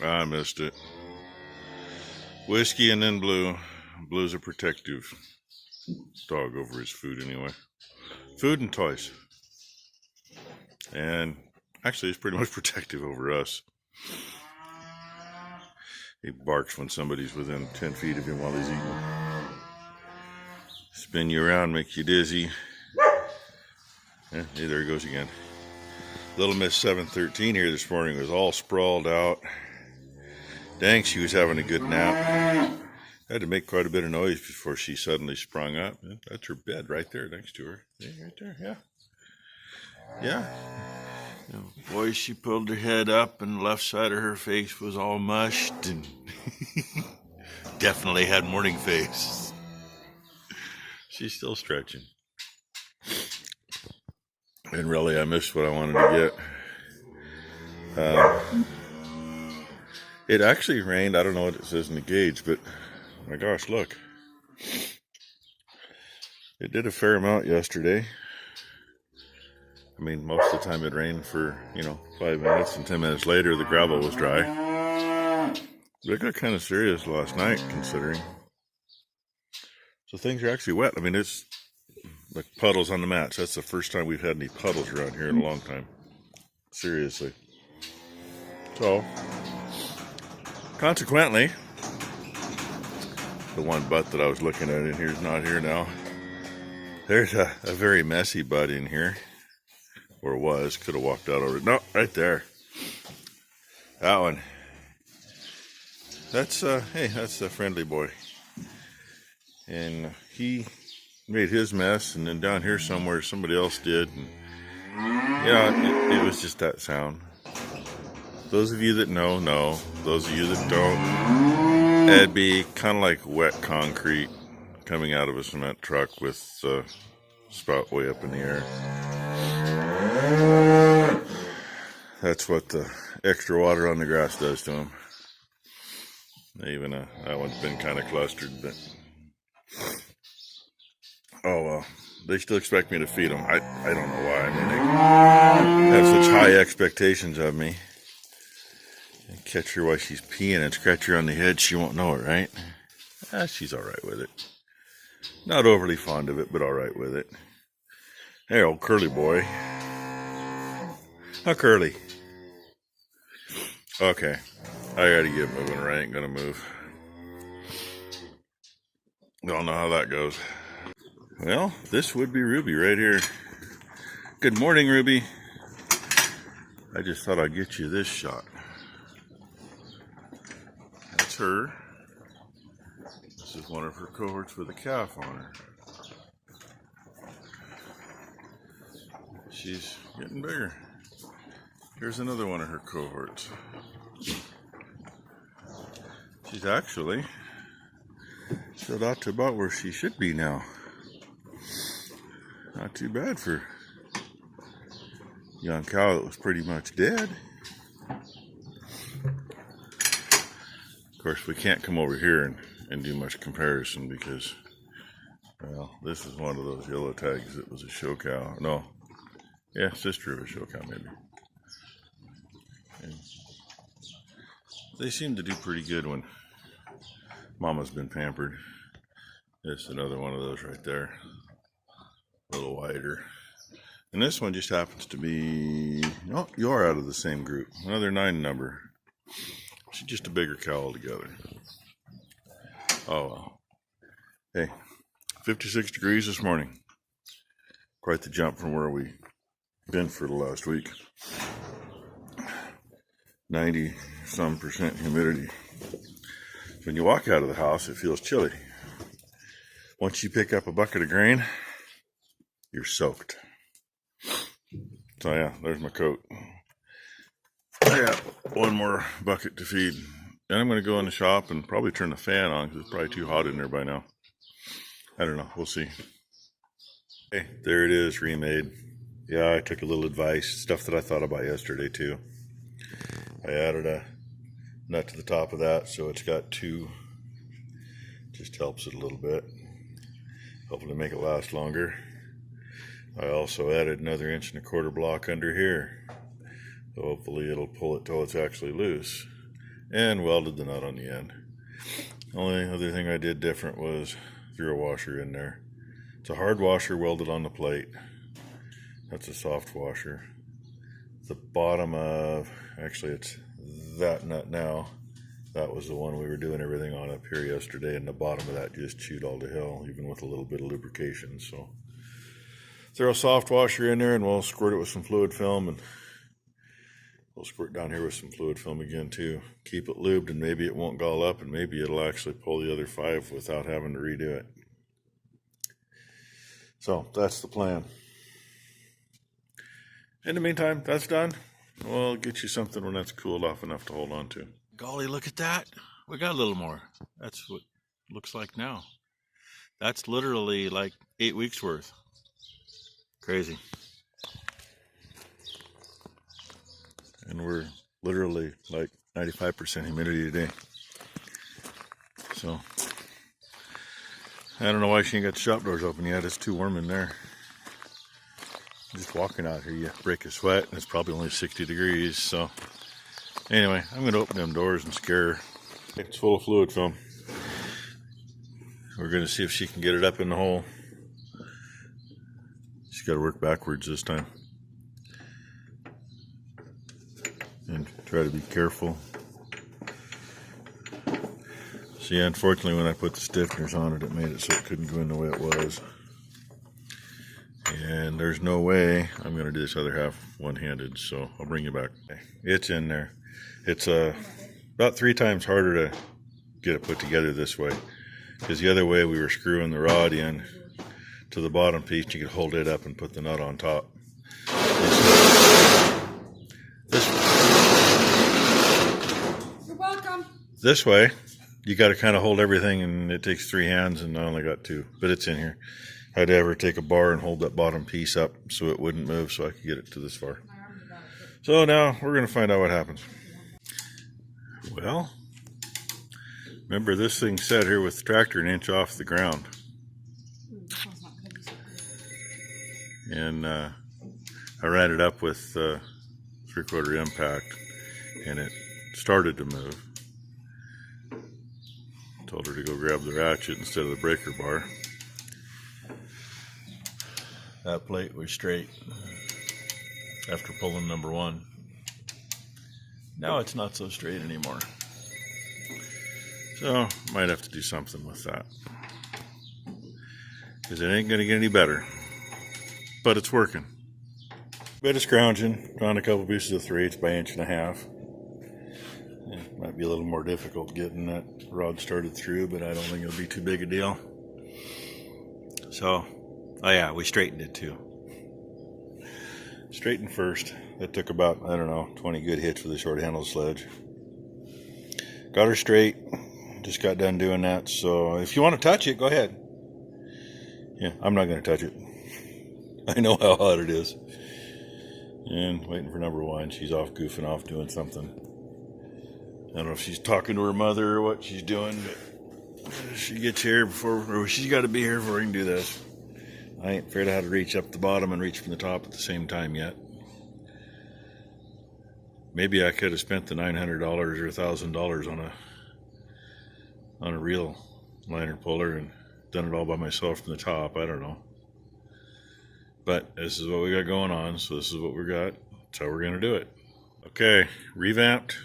I missed it. Whiskey and then Blue. Blue's a protective dog over his food anyway. Food and toys. And actually, he's pretty much protective over us. He barks when somebody's within 10 feet of him while he's eating. Spin you around, make you dizzy. Yeah, hey, there he goes again. Little Miss 713 here this morning was all sprawled out. Dang, she was having a good nap. Had to make quite a bit of noise before she suddenly sprung up. That's her bed right there next to her. Yeah, right there, yeah. Yeah. Boy, she pulled her head up and the left side of her face was all mushed and definitely had morning face. She's still stretching. And really, I missed what I wanted to get. It actually rained. I don't know what it says in the gauge, but my gosh, look. It did a fair amount yesterday. I mean, most of the time it rained for, 5 minutes, and 10 minutes later the gravel was dry. But it got kind of serious last night, considering. So things are actually wet. I mean, it's like puddles on the mats. That's the first time we've had any puddles around here in a long time. Seriously. So, consequently, the one butt that I was looking at in here is not here now. There's a very messy butt in here. Or was. Could have walked out over it. No, right there. That one. That's, that's a friendly boy. And he made his mess, and then down here somewhere somebody else did. And, it was just that sound. Those of you that know. Those of you that don't, it'd be kind of like wet concrete coming out of a cement truck with the spout way up in the air. That's what the extra water on the grass does to them. Even that one's been kind of clustered, but oh well. They still expect me to feed them. I don't know why. I mean, they have such high expectations of me. And catch her while she's peeing and scratch her on the head. She won't know it, right? She's all right with it. Not overly fond of it, but all right with it. Hey, old curly boy. How curly? Okay, I gotta get moving or I ain't gonna move. Don't know how that goes. Well, this would be Ruby right here. Good morning, Ruby. I just thought I'd get you this shot. That's her. This is one of her cohorts with a calf on her. She's getting bigger. Here's another one of her cohorts. She's actually filled out to about where she should be now. Not too bad for a young cow that was pretty much dead. Of course, we can't come over here and do much comparison because, well, this is one of those yellow tags that was a show cow. No, yeah, sister of a show cow maybe. And they seem to do pretty good when mama's been pampered. This is another one of those right there. A little wider. And this one just happens to be, oh, you are out of the same group. Another 9 number. She's just a bigger cow altogether. Oh well. Hey, 56 degrees this morning. Quite the jump from where we've been for the last week. 90-some% humidity. When you walk out of the house, it feels chilly. Once you pick up a bucket of grain, you're soaked. So yeah, there's my coat. I got one more bucket to feed. And I'm going to go in the shop and probably turn the fan on because it's probably too hot in there by now. I don't know. We'll see. Okay, there it is, remade. Yeah, I took a little advice. Stuff that I thought about yesterday too. I added a nut to the top of that so it's got 2. Just helps it a little bit. Hopefully make it last longer. I also added another 1.25 inch block under here. So hopefully it'll pull it till it's actually loose. and welded the nut on the end. The only other thing I did different was threw a washer in there. It's a hard washer welded on the plate. That's a soft washer. The bottom of, actually it's that nut now. That was the one we were doing everything on up here yesterday, and the bottom of that just chewed all to hell, even with a little bit of lubrication. So throw a soft washer in there, and we'll squirt it with some fluid film, and we'll squirt down here with some fluid film again too. Keep it lubed, and maybe it won't gall up, and maybe it'll actually pull the other 5 without having to redo it. So that's the plan. In the meantime, that's done. We'll get you something when that's cooled off enough to hold on to. Golly, look at that. We got a little more. That's what it looks like now. That's literally like 8 weeks worth. Crazy. And we're literally like 95% humidity today. So I don't know why she ain't got the shop doors open yet. It's too warm in there. Just walking out here, you break a sweat, and it's probably only 60 degrees. So anyway, I'm going to open them doors and scare her. It's full of fluid film. We're going to see if she can get it up in the hole. She's got to work backwards this time. And try to be careful. See, unfortunately, when I put the stiffeners on it, it made it so it couldn't go in the way it was. And there's no way I'm going to do this other half one-handed, so I'll bring you back. It's in there. It's about 3 times harder to get it put together this way, because the other way we were screwing the rod in to the bottom piece. You could hold it up and put the nut on top. You're welcome. This way, you got to kind of hold everything, and it takes 3 hands, and I only got 2, but it's in here. I had to ever take a bar and hold that bottom piece up so it wouldn't move, so I could get it to this far. So now we're going to find out what happens. Well, remember, this thing sat here with the tractor 1 inch off the ground. And I ran it up with 3/4 impact, and it started to move. Told her to go grab the ratchet instead of the breaker bar. That plate was straight after pulling number 1. Now it's not so straight anymore. So might have to do something with that, because it ain't going to get any better. But it's working. Bit of scrounging. Found a couple pieces of 3/8 by 1.5 inches. It might be a little more difficult getting that rod started through, but I don't think it'll be too big a deal. So, oh yeah, we straightened it too. Straightened first. That took about, I don't know, 20 good hits with a short handle sledge. Got her straight. Just got done doing that. So if you want to touch it, go ahead. Yeah, I'm not going to touch it. I know how hot it is. And waiting for number 1. She's off goofing off doing something. I don't know if she's talking to her mother or what she's doing, but she gets here before, or she's got to be here before we can do this. I ain't figured out how to reach up the bottom and reach from the top at the same time yet. Maybe I could have spent the $900 or $1,000 on a real liner puller and done it all by myself from the top. I don't know. But this is what we got going on, so this is what we got. That's how we're going to do it. Okay, revamped,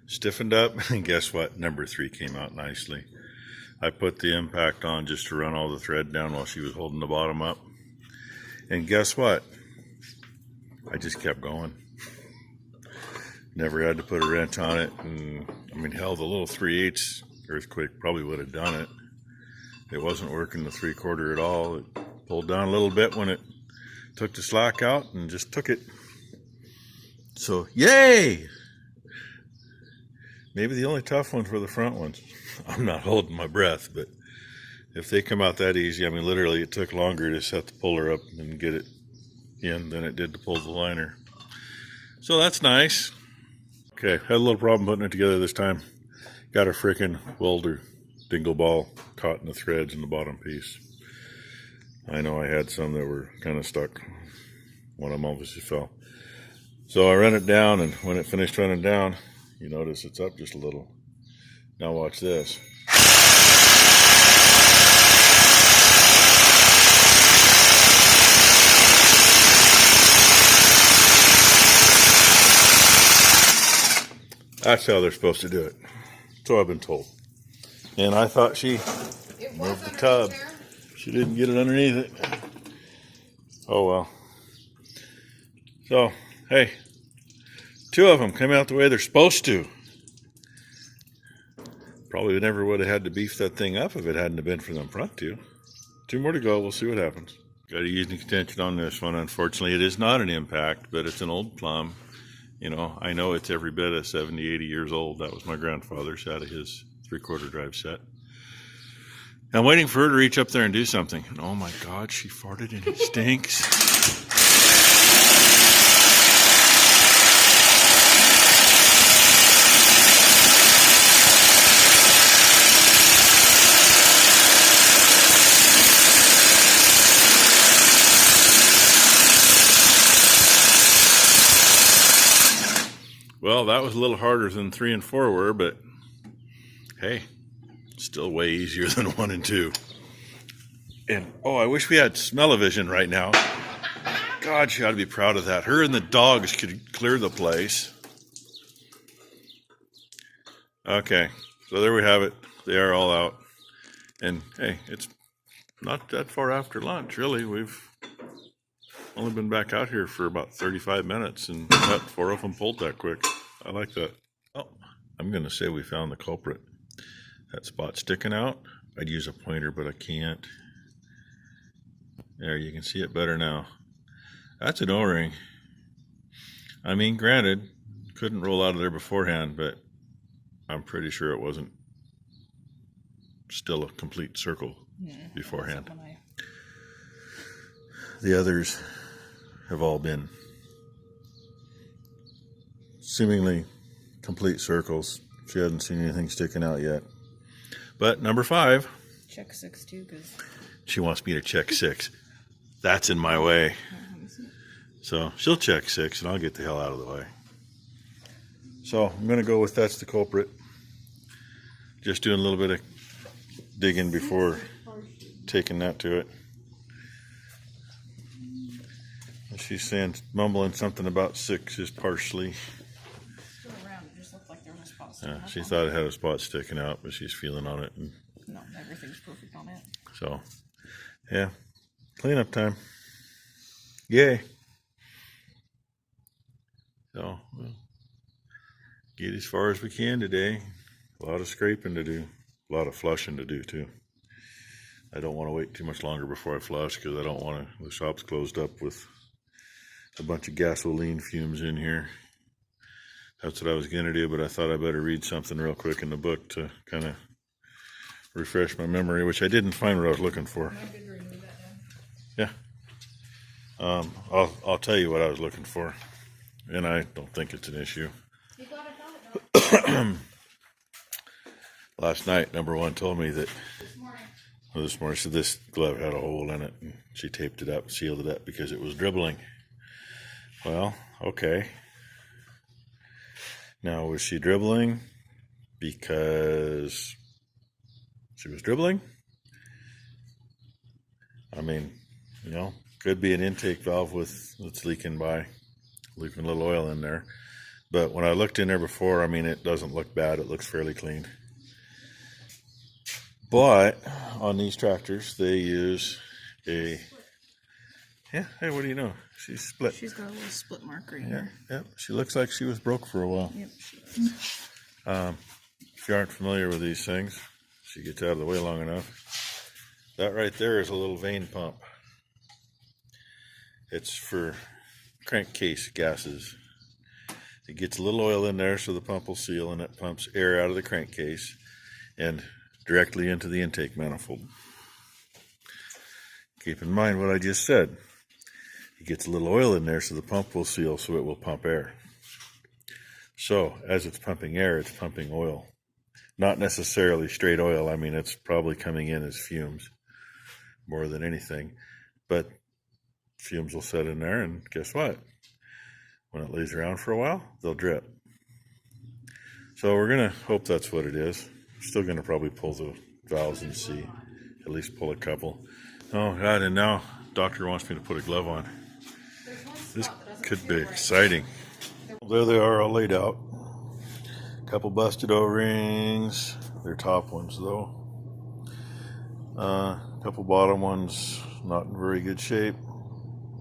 stiffened up, and guess what? Number 3 came out nicely. I put the impact on just to run all the thread down while she was holding the bottom up. And guess what? I just kept going. Never had to put a wrench on it. And I mean, hell, the little 3/8 earthquake probably would have done it. It wasn't working the 3/4 at all. It pulled down a little bit when it took the slack out and just took it. So, yay! Maybe the only tough ones were the front ones. I'm not holding my breath, but if they come out that easy, I mean, literally it took longer to set the puller up and get it in than it did to pull the liner. So that's nice. Okay, had a little problem putting it together this time. Got a frickin' welder dingle ball caught in the threads in the bottom piece. I know I had some that were kind of stuck. One of them obviously fell. So I ran it down, and when it finished running down, You notice it's up just a little. Now watch this. That's how they're supposed to do it. So I've been told. And I thought she moved the tub. She didn't get it underneath it. Oh well. So, hey, 2 of them come out the way they're supposed to. Probably never would have had to beef that thing up if it hadn't have been for them front 2. 2 more to go. We'll see what happens. Got to use an extension on this one. Unfortunately, it is not an impact, but it's an old plumb. You know, I know it's every bit of 70, 80 years old. That was my grandfather's out of his 3/4 drive set. I'm waiting for her to reach up there and do something. And oh my God, she farted and it stinks. Well, that was a little harder than 3 and 4 were, but hey, still way easier than 1 and 2. And oh, I wish we had smell-o-vision right now. God, she ought to be proud of that. Her and the dogs could clear the place. Okay, so there we have it. They are all out. And hey, it's not that far after lunch, really. We've only been back out here for about 35 minutes and got 4 of them pulled that quick. I like that. Oh, I'm going to say we found the culprit. That spot sticking out. I'd use a pointer, but I can't. There, you can see it better now. That's an O-ring. I mean, granted, couldn't roll out of there beforehand, but I'm pretty sure it wasn't still a complete circle beforehand. The others have all been seemingly complete circles. She hasn't seen anything sticking out yet. But number 5. Check 6 too, because she wants me to check 6. That's in my way. So she'll check 6 and I'll get the hell out of the way. So I'm going to go with that's the culprit. Just doing a little bit of digging before taking that to it. She's saying, mumbling something about 6 is partially. still around. It just looked like there was a spot. She thought it had a spot sticking out, but she's feeling on it. And no, everything's perfect on it. so, yeah, cleanup time. Yay. So, we'll get as far as we can today. A lot of scraping to do. A lot of flushing to do, too. I don't want to wait too much longer before I flush because I don't want to. The shop's closed up with a bunch of gasoline fumes in here. That's what I was going to do, but I thought I better read something real quick in the book to kind of refresh my memory, which I didn't find what I was looking for. Yeah. I'll tell you what I was looking for, and I don't think it's an issue. Last night, number 1 told me that this morning, so this glove had a hole in it, and she taped it up, sealed it up because it was dribbling. Well, okay. Now, was she dribbling because she was dribbling? I mean, you know, could be an intake valve that's leaking a little oil in there. But when I looked in there before, I mean, it doesn't look bad. It looks fairly clean. But on these tractors, they use a, yeah, hey, what do you know? She's split. She's got a little split mark right here. Yeah, she looks like she was broke for a while. Yep, she is. If you aren't familiar with these things, she gets out of the way long enough. That right there is a little vane pump. It's for crankcase gases. It gets a little oil in there so the pump will seal, and it pumps air out of the crankcase and directly into the intake manifold. Keep in mind what I just said. It gets a little oil in there so the pump will seal, so it will pump air. So as it's pumping air, it's pumping oil. Not necessarily straight oil. I mean, it's probably coming in as fumes more than anything. But fumes will set in there, and guess what? When it lays around for a while, they'll drip. So we're gonna hope that's what it is. Still gonna probably pull the valves and see, at least pull a couple. Oh God! And now doctor wants me to put a glove on. This could be exciting. There they are, all laid out. Couple busted O-rings. They're top ones though. Couple bottom ones not in very good shape.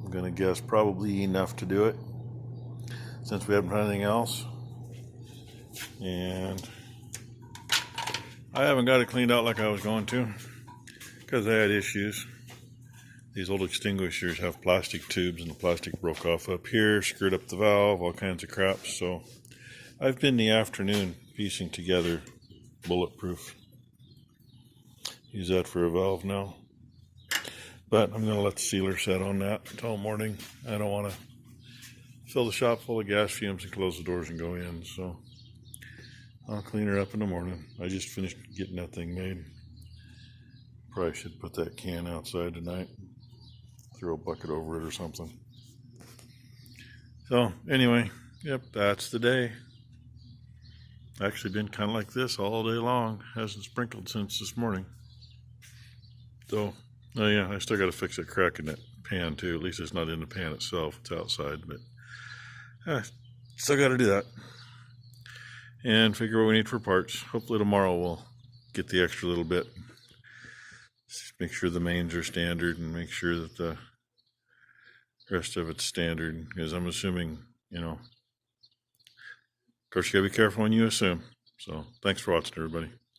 I'm gonna guess probably enough to do it since we haven't done anything else. And I haven't got it cleaned out like I was going to because I had issues. These old extinguishers have plastic tubes and the plastic broke off up here, screwed up the valve, all kinds of crap. So I've been the afternoon piecing together bulletproof. Use that for a valve now. But I'm going to let the sealer set on that until morning. I don't want to fill the shop full of gas fumes and close the doors and go in. So I'll clean her up in the morning. I just finished getting that thing made. Probably should put that can outside tonight. Throw a bucket over it or something. So anyway, yep, that's the day. Actually been kind of like this all day long. Hasn't sprinkled since this morning. So, oh yeah, I still got to fix that crack in that pan too. At least it's not in the pan itself. It's outside, but still got to do that. And figure what we need for parts. Hopefully tomorrow we'll get the extra little bit. Just make sure the mains are standard and make sure that the rest of it's standard. Because I'm assuming, of course you gotta be careful when you assume. So thanks for watching, everybody.